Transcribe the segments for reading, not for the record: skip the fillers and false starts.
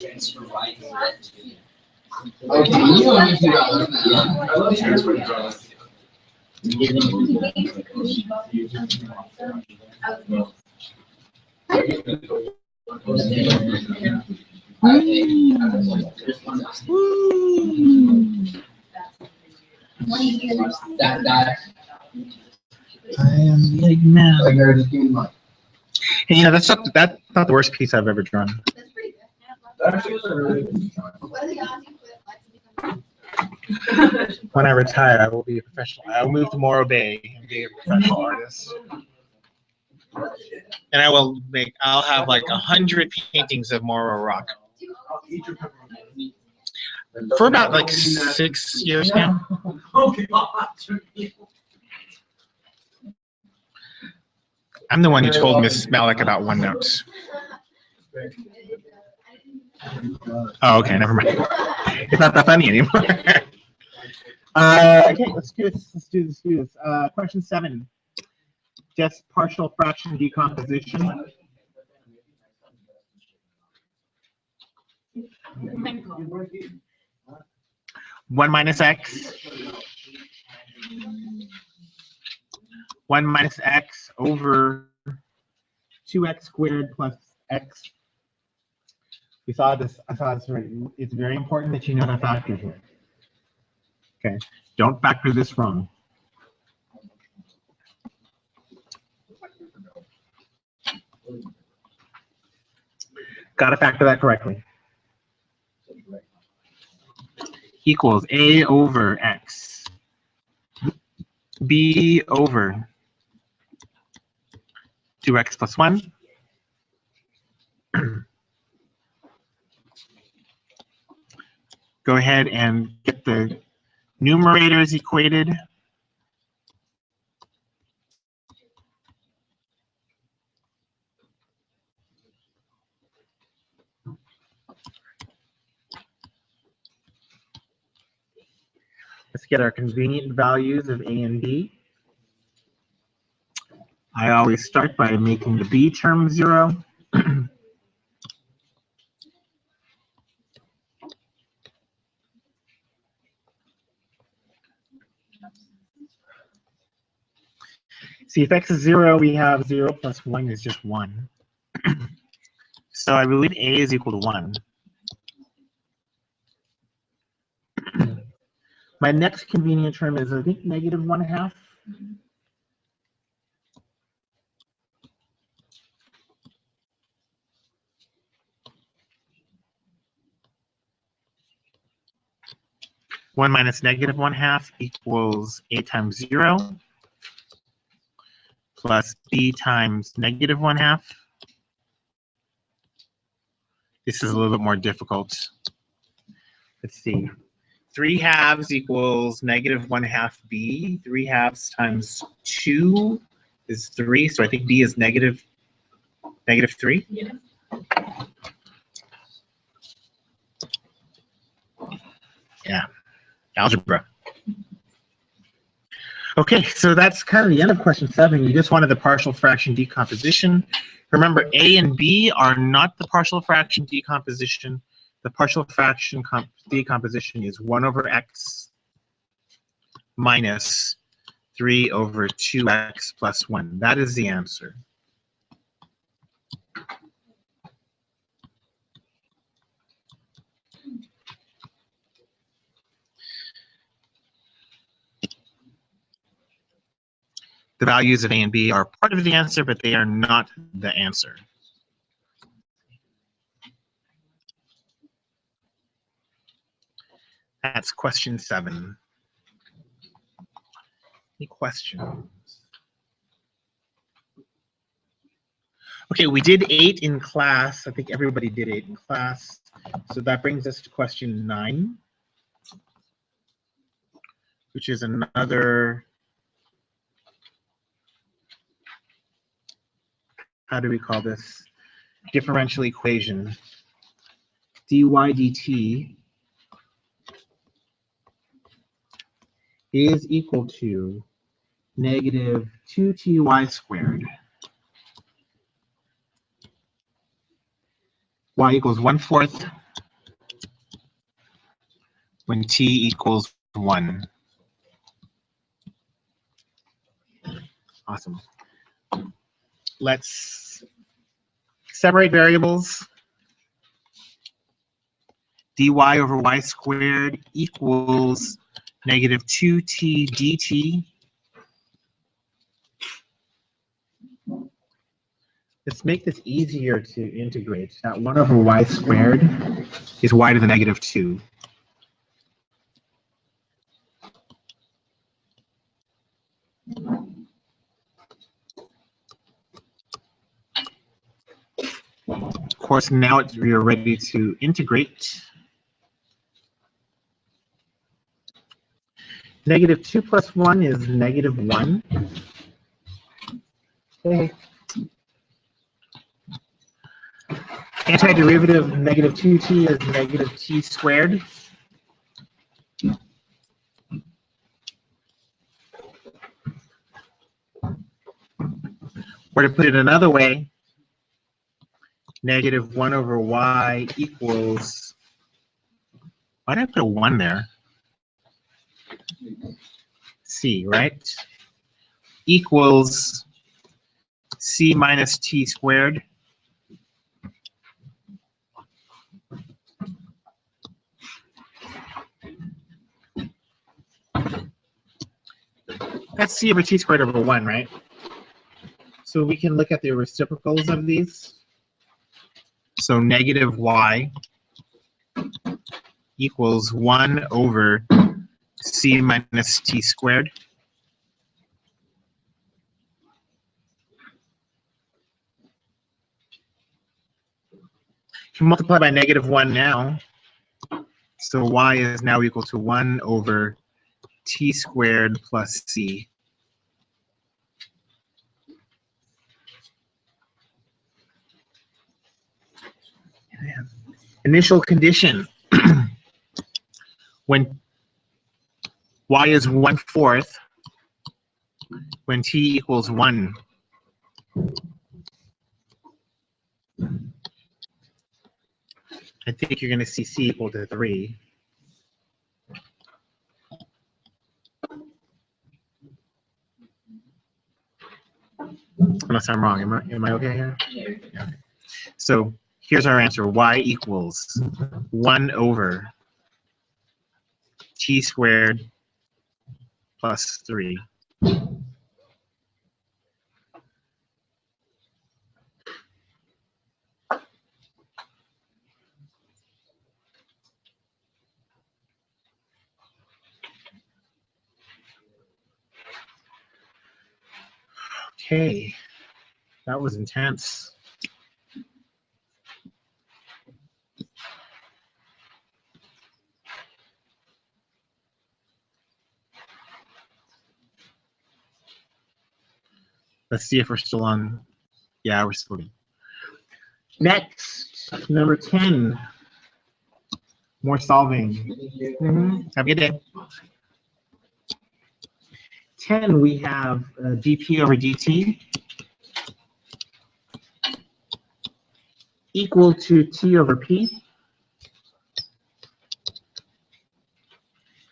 Okay, you don't need $2 now. I love transfer drawings. That I am big man. like they're just giving money. Hey, that's not the worst piece I've ever drawn. That's pretty good. That actually was a really good drawing. What are the odds you quit like to become? When I retire, I will be a professional. I will move to Morro Bay and be a professional artist. And I'll have like 100 paintings of Morro Rock for about like 6 years now. I'm the one who told Miss Malik about OneNote. Oh, okay, never mind. It's not that funny anymore. Okay, let's do this. Question 7. Just partial fraction decomposition. One minus x. 1 minus x over 2x squared plus x. We saw this. I saw this. It's very important that you know how to factor here. Okay, don't factor this wrong. Got to factor that correctly. Equals a over x. B over 2x plus 1. Go ahead and get the numerators equated. Let's get our convenient values of a and b. I always start by making the b term 0. See, if x is 0, we have 0 plus 1 is just 1. So I believe a is equal to 1. My next convenient term is, I think, negative 1/2. One minus negative 1/2 equals a times 0 plus b times negative 1/2. This is a little bit more difficult. Let's see. 3/2 equals negative 1/2 b. 3/2 times 2 is 3. So I think b is negative 3. Yeah. Yeah. Algebra. Okay, so that's kind of the end of question 7. You just wanted the partial fraction decomposition. Remember, a and b are not the partial fraction decomposition. The partial fraction decomposition is 1 over x minus 3 over 2x plus 1. That is the answer. The values of a and b are part of the answer, but they are not the answer. That's question 7. Any questions? Okay, we did 8 in class. I think everybody did 8 in class. So that brings us to question 9, which is another, how do we call this? Differential equation. dy dt is equal to negative 2ty squared. Y equals 1/4 when t equals 1. Awesome. Let's separate variables. dy over y squared equals negative 2t dt. Let's make this easier to integrate. That 1 over y squared is y to the negative 2. Of course, now we are ready to integrate. Negative 2 plus 1 is negative 1. Okay. Antiderivative of negative 2t is negative t squared. Or to put it another way, negative 1 over y equals, why did I put a 1 there? C, right? Equals c minus t squared. That's c over t squared over 1, right? So we can look at the reciprocals of these. So negative y equals 1 over c minus t squared. Can multiply by negative 1 now. So y is now equal to 1 over t squared plus c. Initial condition. When y is 1/4, when t equals 1. I think you're going to see c equal to 3. Unless I'm wrong. Am I okay here? Yeah. So here's our answer. Y equals 1 over t squared plus 3. Okay, that was intense. Let's see if we're still on. Yeah, we're still in. Next, number 10. More solving. Have a good day. 10, we have dp over dt equal to t over p.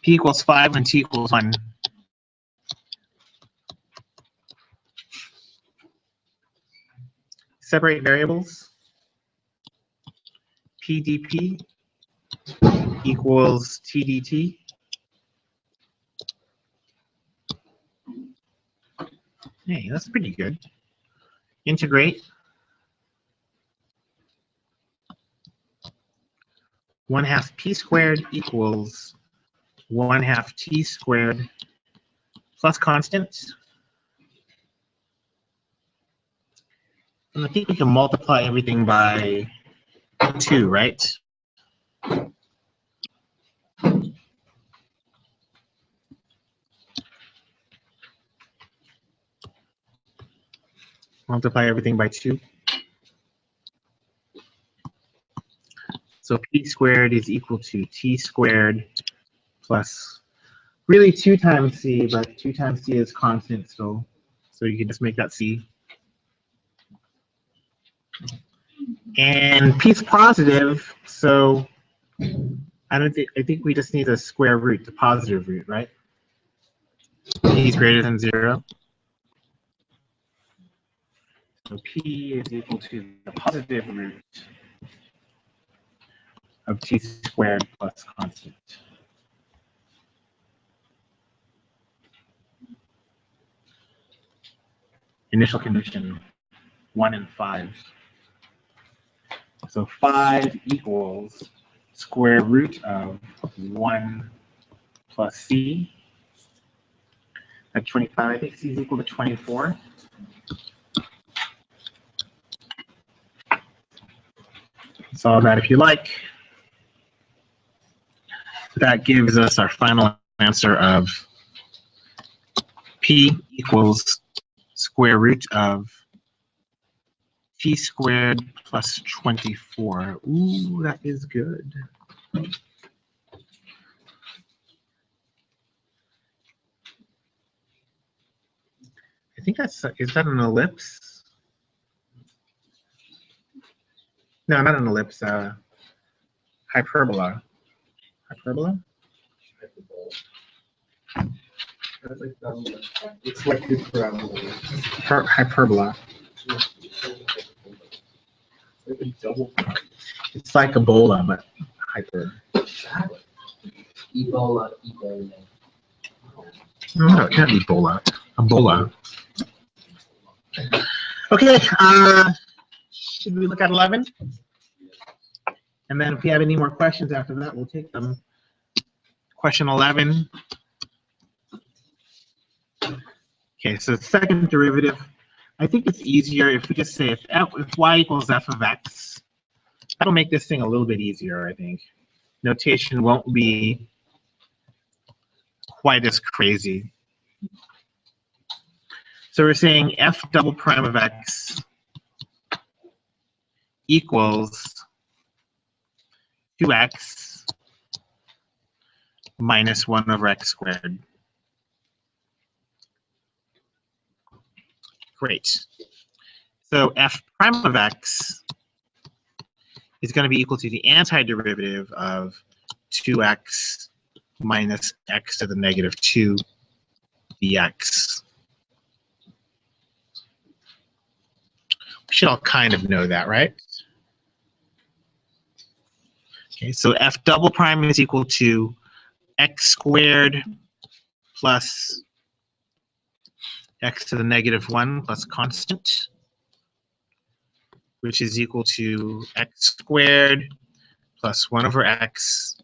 P equals 5 and t equals 1. Separate variables. P dp equals t dt. Hey, that's pretty good. Integrate. 1/2 p squared equals 1/2 t squared plus constant. And I think we can multiply everything by 2, right? Multiply everything by 2. So p squared is equal to t squared plus, really 2 times c, but 2 times c is constant still. So you can just make that c. And p is positive, so I think we just need a square root, the positive root, right? P is greater than 0. So P is equal to the positive root of t squared plus constant. Initial condition 1 and 5. So 5 equals square root of 1 plus c. At 25, I think c is equal to 24. Solve that if you like. That gives us our final answer of p equals square root of t squared plus 24. Ooh, that is good. I think that's, is that an ellipse? No, not an ellipse, hyperbola. Hyperbola? It's like Hyperbola. It's like Ebola, but hyper. Ebola. No, it can't be Ebola. Ebola. Okay, should we look at 11? And then if we have any more questions after that, we'll take them. Question 11. Okay, so second derivative. I think it's easier if we just say if y equals f of x. That'll make this thing a little bit easier, I think. Notation won't be quite as crazy. So we're saying f double prime of x equals 2x minus 1 over x squared. Great. So f prime of x is going to be equal to the antiderivative of 2x minus x to the negative 2 dx. We should all kind of know that, right? Okay, so f double prime is equal to x squared plus x to the negative 1 plus constant, which is equal to x squared plus 1 over x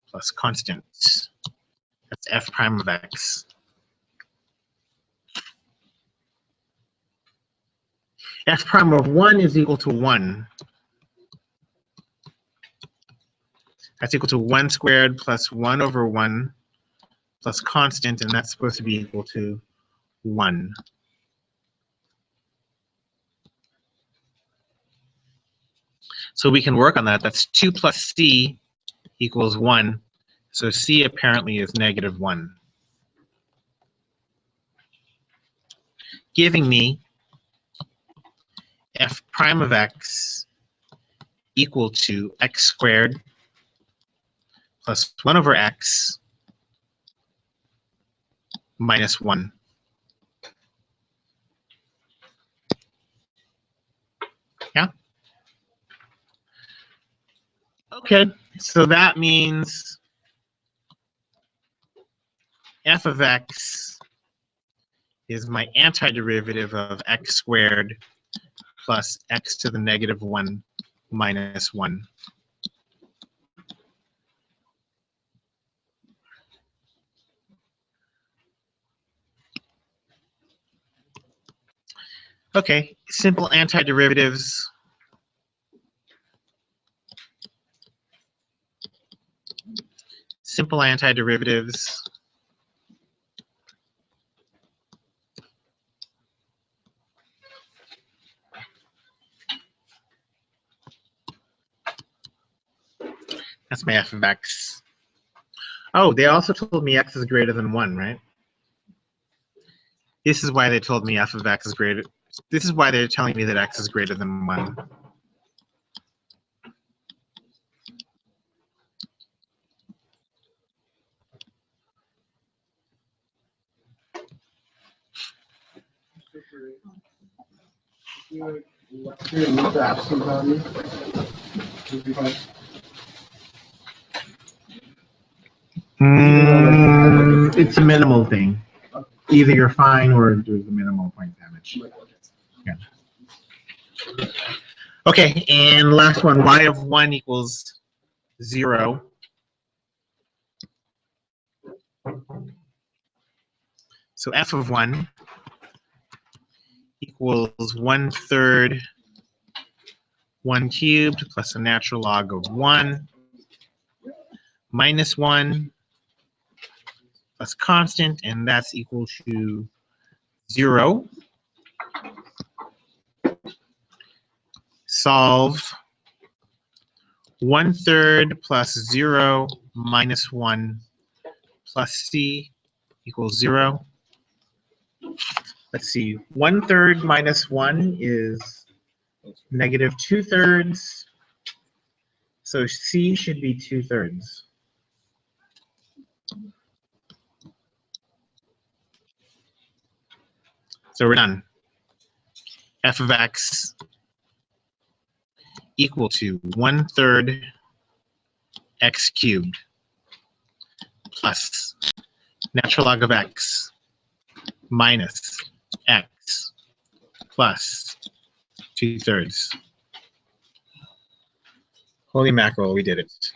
plus constant. That's f prime of x. F prime of 1 is equal to 1. That's equal to 1 squared plus 1 over 1 plus constant, and that's supposed to be equal to 1. So we can work on that. That's 2 plus c equals 1. So c apparently is negative 1. Giving me f prime of x equal to x squared plus 1 over x minus 1. Yeah? Okay, so that means f of x is my antiderivative of x squared plus x to the negative 1 minus 1. Okay, simple antiderivatives. Simple antiderivatives. That's my f of x. Oh, they also told me x is greater than 1, right? This is why they told me f of x is greater. This is why they're telling me that x is greater than 1. Remove the absolute value. Would be fine. It's a minimal thing. Either you're fine or there's a minimal point damage. Yeah. Okay, and last one, y of 1 equals 0. So f of 1 equals 1/3 1 cubed plus a natural log of 1 minus 1 plus constant, and that's equal to 0. Solve 1/3 plus 0 minus 1 plus c equals 0. Let's see, 1/3 minus 1 is negative 2/3. So c should be 2/3. So we're done. F of x equal to 1/3 x cubed plus natural log of x minus x plus 2/3. Holy mackerel, we did it.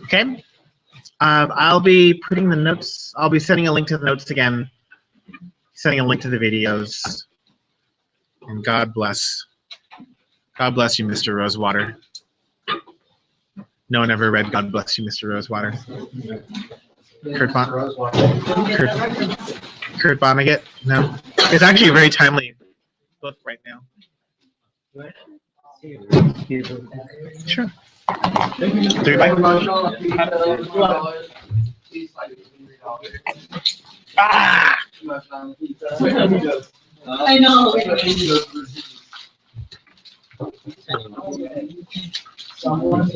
Okay. I'll be putting the notes, I'll be sending a link to the notes again, sending a link to the videos. And God bless you, Mr. Rosewater. No one ever read God Bless You, Mr. Rosewater. Kurt Vonnegut? No. It's actually a very timely book right now. Sure. 3 by. Ah! I know. Someone